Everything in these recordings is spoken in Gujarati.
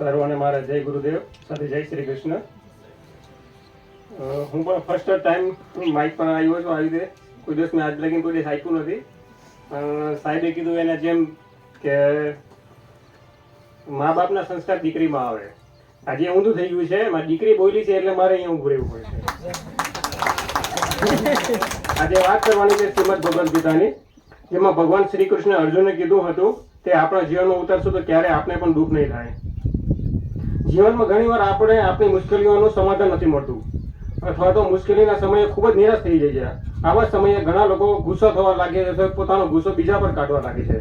સર્વને મારા જય ગુરુદેવ સાથે જય શ્રી કૃષ્ણ. હું પણ ફર્સ્ટ ટાઈમ માઇક પર આવ્યો છું. આવી રીતે કોઈ દિવસ મેં આજ લગીને કોઈ દિવસ આપ્યું નથી. સાહેબે કીધું એને જેમ કે મા બાપના સંસ્કાર દીકરીમાં આવે. આજે ઊંધું થઈ ગયું છે. મારી દીકરી બોલી છે એટલે મારે અહીંયા ઊભું રહેવું પડે છે. આજે વાત કરવાની છે શ્રીમદ ભગવદ ગીતાની, જેમાં ભગવાન શ્રી કૃષ્ણ અર્જુને કીધું હતું તે આપણા જીવનમાં ઉતરશું તો ક્યારે આપણે પણ દુઃખ નહીં થાય. જીવનમાં ઘણીવાર આપણે આપણી મુશ્કેલીઓનું સમાધાન નથી મળતું, અથવા તો મુશ્કેલીના સમયે ખૂબ જ નિરાશ થઈ જાય છે. આવા સમયે ઘણા લોકો ગુસ્સો થવા લાગે છે, પોતાનો ગુસ્સો બીજા પર કાઢવા લાગે છે.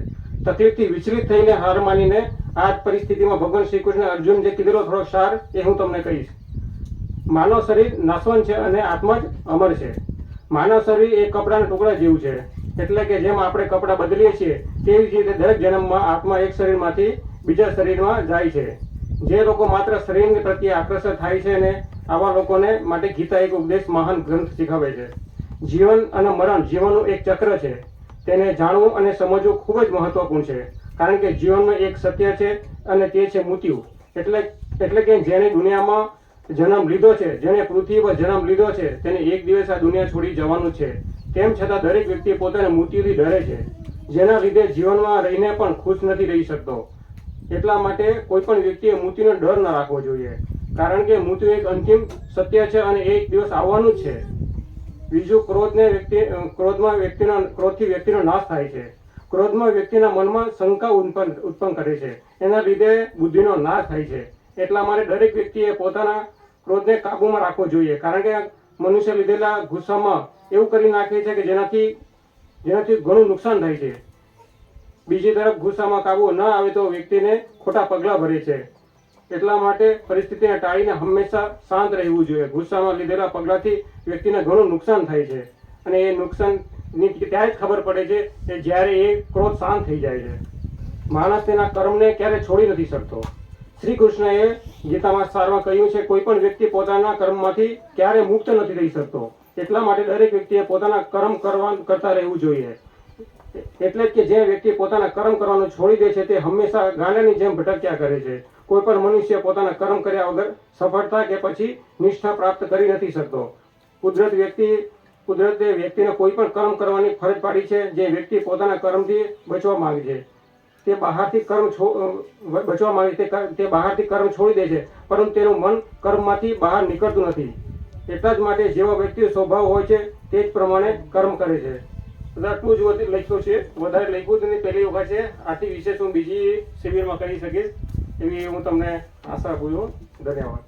તકલીફથી વિચલિત થઈને હાર માનીને આ પરિસ્થિતિમાં ભગવાન શ્રી કૃષ્ણ અર્જુન જે કીધેલો થોડો સાર એ હું તમને કહીશ. માનવ શરીર નાશવંત છે અને આત્મા જ અમર છે. માનવ શરીર એ કપડાના ટુકડા જેવું છે. એટલે કે જેમ આપણે કપડાં બદલીએ છીએ તેવી જ રીતે દરેક જન્મમાં આત્મા એક શરીરમાંથી બીજા શરીરમાં જાય છે. જે લોકો માત્ર શરીર પ્રત્યે આકર્ષિત થાય છે ને આવા લોકોને માટે ગીતા એક ઉપદેશ મહાન ગ્રંથ શીખવે છે. જીવન અને મરણ જીવનનું એક ચક્ર છે. તેને જાણવું અને સમજવું ખૂબ જ મહત્વપૂર્ણ છે. કારણ કે જીવનનું એક સત્ય છે અને તે છે મૃત્યુ. એટલે કે જેને દુનિયામાં જન્મ લીધો છે, જેને પૃથ્વી પર જન્મ લીધો છે, તેને એક દિવસ આ દુનિયા છોડી જવાનું છે. તેમ છતાં દરેક વ્યક્તિ પોતાને મૃત્યુથી ડરે છે, જેના લીધે જીવનમાં રહીને પણ ખુશ નથી રહી શકતો. એટલા માટે કોઈ પણ વ્યક્તિએ મૃત્યુનો ડર ન રાખવો જોઈએ, કારણ કે મૃત્યુ એક અંતિમ સત્ય છે અને એક દિવસ આવવાનું જ છે. બીજું, ક્રોધથી વ્યક્તિનો નાશ થાય છે. ક્રોધમાં વ્યક્તિના મનમાં શંકા ઉત્પન્ન કરે છે. એના લીધે બુદ્ધિનો નાશ થાય છે. એટલા માટે દરેક વ્યક્તિએ પોતાના ક્રોધને કાબૂમાં રાખવો જોઈએ, કારણ કે મનુષ્ય લીધેલા ગુસ્સામાં એવું કરી નાખે છે કે જેનાથી ઘણું નુકસાન થાય છે. બીજી તરફ ગુસ્સામાં કાબુ ન આવે તો વ્યક્તિને ખોટા પગલાં ભરે છે. એટલા માટે પરિસ્થિતિને ટાળીને હંમેશા શાંત રહેવું જોઈએ. ગુસ્સામાં લીધેલા પગલાંથી વ્યક્તિને ઘણું નુકસાન થાય છે અને એ નુકસાનની ત્યારે જ ખબર પડે છે કે જ્યારે એ ક્રોધ શાંત થઈ જાય છે. માણસ તેના કર્મને ક્યારે છોડી નથી શકતો. શ્રી કૃષ્ણએ ગીતામાં સારમાં કહ્યું છે, કોઈ પણ વ્યક્તિ પોતાના કર્મમાંથી ક્યારે મુક્ત નથી થઈ શકતો. એટલા માટે દરેક વ્યક્તિએ પોતાના કર્મ કરતા રહેવું જોઈએ. એટલે જ કે જે વ્યક્તિ પોતાના કર્મ કરવાનું છોડી દે છે તે હંમેશા ગાંડાની જેમ ભટક્યા કરે છે. કોઈ પણ મનુષ્ય પોતાના કર્મ કર્યા વગર સફળતા કે પછી નિષ્ઠા પ્રાપ્ત કરી નથી શકતો. કુદરતે વ્યક્તિને કોઈ પણ કર્મ કરવાની ફરજ પાડી છે. જે વ્યક્તિ પોતાના કર્મથી બચવા માંગે છે તે બહારથી કર્મ છોડી દે છે, પરંતુ તેનું મન કર્મમાંથી બહાર નીકળતું નથી. એટલા જ માટે જેવા વ્યક્તિનો સ્વભાવ હોય છે તે જ પ્રમાણે કર્મ કરે છે. આટલું જ લખ્યું છે, વધારે લખ્યું તેની પહેલી વખત છે. આથી વિશેષ હું બીજી શિબિરમાં કહી શકીશ એવી હું તમને આશા આપું છું. ધન્યવાદ.